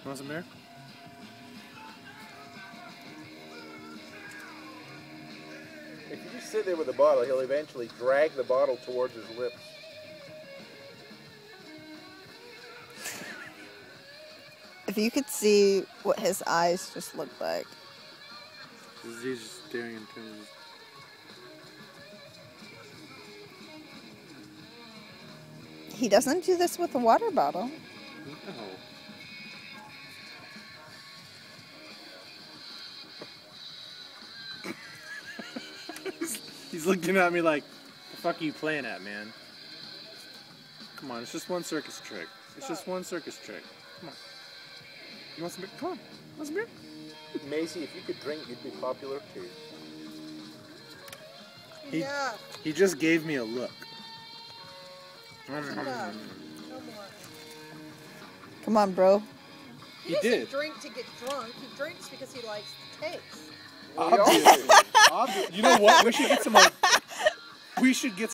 Want some beer? If you just sit there with the bottle, he'll eventually drag the bottle towards his lips. If you could see what his eyes just look like. He's just staring into his... He doesn't do this with a water bottle. No. He's looking at me like, the fuck are you playing at, man? Come on, it's just one circus trick. It's just one circus trick. Come on. You want some beer? Come on. Want some beer? Macy, if you could drink, you'd be popular too. He just gave me a look. No more. Come on, bro. He doesn't drink to get drunk. He drinks because he likes the taste. Obviously. You know what? We should get some. We should get